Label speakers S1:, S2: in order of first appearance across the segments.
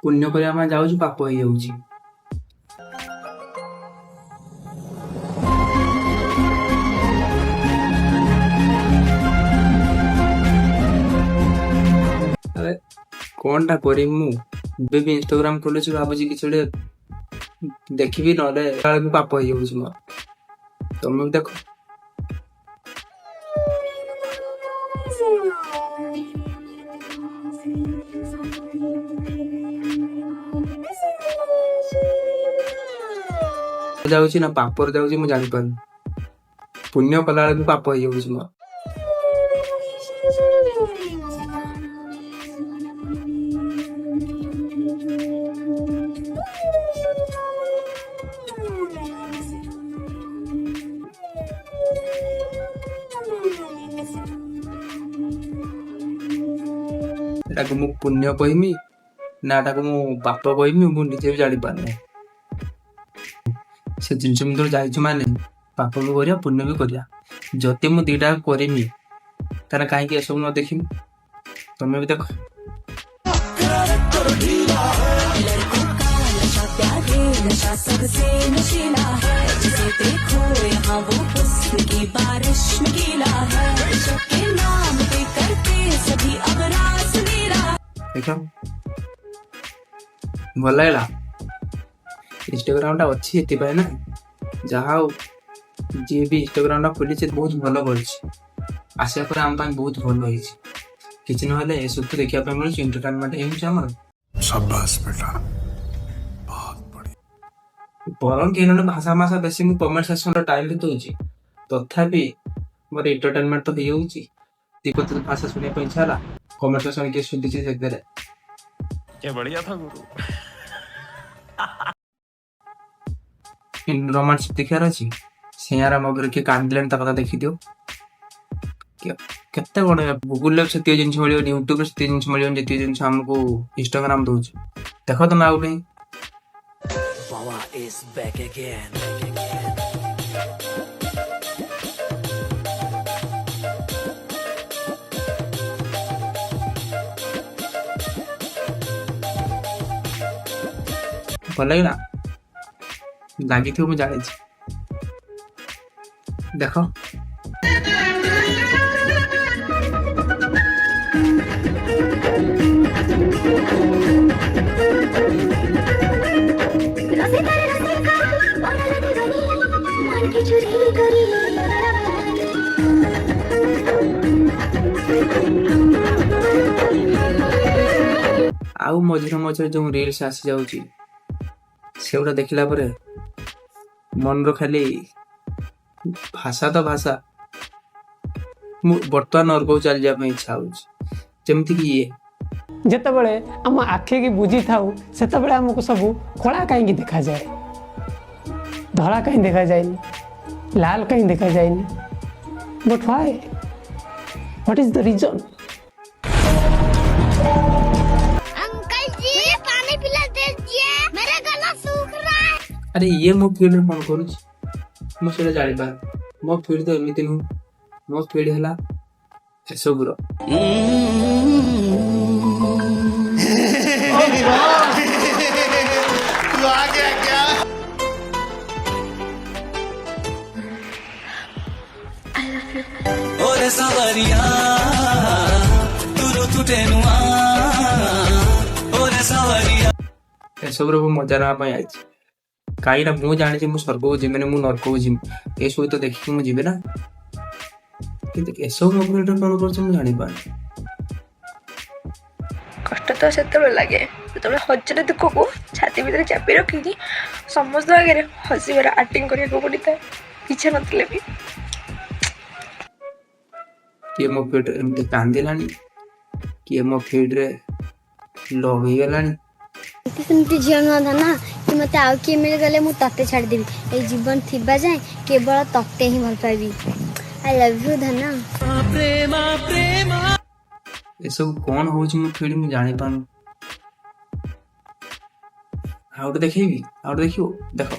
S1: पुण्य କରିବା ପାଇଁ ଯାଉଛୁ ପାପ ହେଇଯାଉଛି। ଆରେ କଣଟା କରିବି ମୁଁ? ଏବେ ବି ଇନଷ୍ଟାଗ୍ରାମ ଖୋଲୁଛି, ଭାବୁଛି କିଛି ଗୋଟେ ଦେଖିବି, ନହେଲେ ବେଳକୁ ପାପ ହେଇଯାଉଛି ମୋର। ତମେ ବି ଦେଖ। ଯାଉଛି ନା ପାପରେ ଯାଉଛି ମୁଁ ଜାଣିପାରୁନି। ପୁଣ୍ୟ କଲା ବେଳକୁ ପାପ ହେଇଯାଉଛି ମୋର। ଏଟାକୁ ମୁଁ ପୁଣ୍ୟ କହିମି ନା ଏଟାକୁ ମୁଁ ପାପ କହିମି, ମୁଁ ନିଜେ ବି ଜାଣିପାରୁନି। ସେ ଜିନିଷ ଭିତରେ ଯାଇଛୁ ମାନେ ପାପ ବି କରିବା ପୁଣ୍ୟ ବି କରିବା। ଯଦି ମୁଁ ଦିଟା କରିମି ତାହେଲେ କାହିଁକି ଏସବୁ ନ ଦେଖିମି? ତମେ ବି ଦେଖ। ଦେଖ ଭଲ ଲାଗିଲା। ଇନଷ୍ଟାଗ୍ରାମ ଟା ଅଛି ଏଥିପାଇଁ ନା, ଯାହା ହଉ ଯିଏ ବି ଇନଷ୍ଟାଗ୍ରାମ ଟା ଖୋଲିଛି ବହୁତ ଭଲ କରିଛି। ଆସିବା ପରେ ଆମ ପାଇଁ ବହୁତ ଭଲ ହେଇଛି। କିଛି ନହେଲେ ଏସବୁ ତ ଦେଖିବା ପାଇଁ ମିଳୁଛି, ଏଣ୍ଟରଟେନମେଣ୍ଟ ହେଉଛି ଆମର।
S2: शाबाश बेटा, बहुत बढ़िया।
S1: ବରଂ କି ନହେଲେ ଭାଷା ବେଶୀ ମୁଁ କମେଣ୍ଟ ସେକ୍ସନରେ ଟାଇମ୍ ବିତଉଛି, ତଥାପି ମୋର ଏଣ୍ଟରଟେନମେଣ୍ଟ ତ ହେଇଯାଉଛି। ଦି କଥା ଭାଷା ଶୁଣିବା ପାଇଁ ଇଚ୍ଛା ହେଲା, କମେଣ୍ଟ ସେକ୍ସନ କିଏ ଶୁଧିଛି ସେଥିରେ।
S2: क्या बढ़िया था गुरु।
S1: ରୋମାନ୍ସ ଦେଖିବାର ଅଛି, ସେୟାର ମଗରେ କିଏ କାନ୍ଦିଲେଣି ତା କଥା ଦେଖିଦିଅ। କେତେ କଣ ଗୁଗୁଲରେ ସେତିକି ଜିନିଷ ମିଳିବନି, ୟୁଟ୍ୟୁବରେ ସେତିକି ଜିନିଷ ମିଳିବନି ଯେତିକି ଜିନିଷ ଆମକୁ ଇନଷ୍ଟାଗ୍ରାମ ଦଉଛି। ଦେଖ ତମେ ଆଉ ପାଇଁ।
S3: Power is back again.
S1: ଭଲ ଲାଗିଲା? ଲାଗିଥିବ ମୁଁ ଜାଣିଛି। ଦେଖ ଆଉ ମଝିରେ ମଝିରେ ଯୋଉ ରିଲ୍ସ ଆସି ଯାଉଛି ସେଗୁଡ଼ା ଦେଖିଲା ପରେ ମନର ଖାଲି ଭାଷା ତ ଭାଷା, ମୁଁ ବର୍ତ୍ତମାନ ଅର୍ଗକୁ ଚାଲିଯିବା ପାଇଁ ଇଚ୍ଛା ହଉଛି। ଯେମିତିକି ଇଏ
S4: ଯେତେବେଳେ ଆମ ଆଖିକି ବୁଝିଥାଉ ସେତେବେଳେ ଆମକୁ ସବୁ କଳା କାହିଁକି ଦେଖାଯାଏ, ଧଳା କାହିଁ ଦେଖାଯାଏନି, ଲାଲ କାହିଁ ଦେଖାଯାଏନି? But why? What is the reason?
S1: ଆରେ ଇଏ ମୋ ଫିଲ୍ଡରେ କଣ କରୁଛି ମୁଁ ସେଇଟା ଜାଣିପାରେ। ମୋ ଫିଲ୍ଡ ତ ଏମିତି ନୁହଁ, ମୋ ଫିଲ୍ଡ ହେଲା ଏସବୁର।
S3: ओरे सावरिया तुरु तुटेनुआ ओरे सावरिया
S1: ଏସବୁର ମୁଁ ମଜା ନେବା ପାଇଁ ଆଇଛି। କାହିଁକିନା ମୁଁ ଜାଣିଛି ମୁଁ ସ୍ୱର୍ଗକୁ ଯିବିନି, ମୁଁ ନର୍କକୁ ଯିବି। ଏସବୁ ତ ଦେଖିକି ମୁଁ ଯିବି ନା, କିନ୍ତୁ ଏସବୁ ମୋ ଫିଲ୍ଡରେ କଣ କରୁଛି ମୁଁ ଜାଣିପାରୁନି।
S5: କଷ୍ଟ ତ ସେତେବେଳେ ଲାଗେ ଯେତେବେଳେ ହଜାର ଦୁଃଖକୁ ଛାତି ଭିତରେ ଚାପି ରଖିକି ସମସ୍ତ ଆଗରେ ହସିବାର ଆକ୍ଟିଂ କରିବାକୁ ପଡ଼ିଥାଏ, ଇଚ୍ଛା ନଥିଲେ ବି।
S1: କିଏ ମୋ ଫିଲ୍ଡରେ ଏମିତି କାନ୍ଦିଲାଣି, କିଏ ମୋ ଫିଲ୍ଡରେ ଲଭ୍ ହେଇଗଲାଣି।
S6: ସେମିତି ଝିଅ ନୁହଁ ଧନା କି ମତେ ଆଉ କିଏ ମିଳିଗଲେ ମୁଁ ତତେ ଛାଡ଼ିଦେବି। ଏଇ ଜୀବନ ଥିବା ଯାଏଁ କେବଳ ତତେ ହିଁ ଭଲ ପାଇବି। I love you Dhana.
S3: Prema Prema
S1: ଏସବୁ କଣ ହଉଛି ମୋ ଫିଲ୍ଡ ମୁଁ ଜାଣିପାରୁନି। ଆଉ ଗୋଟେ ଦେଖେଇବି, ଆଉ ଗୋଟେ ଦେଖିବ, ଦେଖ।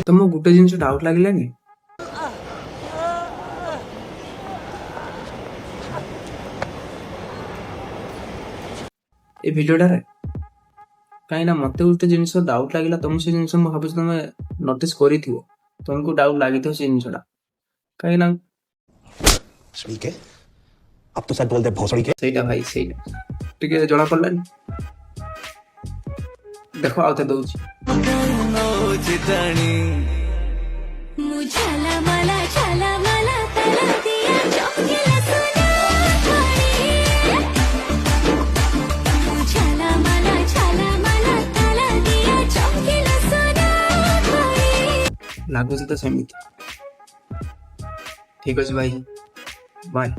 S1: तुमको गोटे जिन डाउट लगे ए भिडियोटारे कहीं मत गोटे जिन डाउट लगे तुम से जिन भाव तुम नोटिस कर तुमको डाउट लगी से जिनटा कहीं
S7: ठीक है अब तो शायद बोलते भोसड़ी के
S1: सहीटा भाई सहीटा टिके जना पड़लानी देखो आउते दउची
S8: मुझाला मला छाला मला तला दिया चौकीला सुना थारी मुझाला मला छाला मला तला दिया चौकीला सुना थारी
S1: लागू तो सेमिति ठीक है भाई बाय।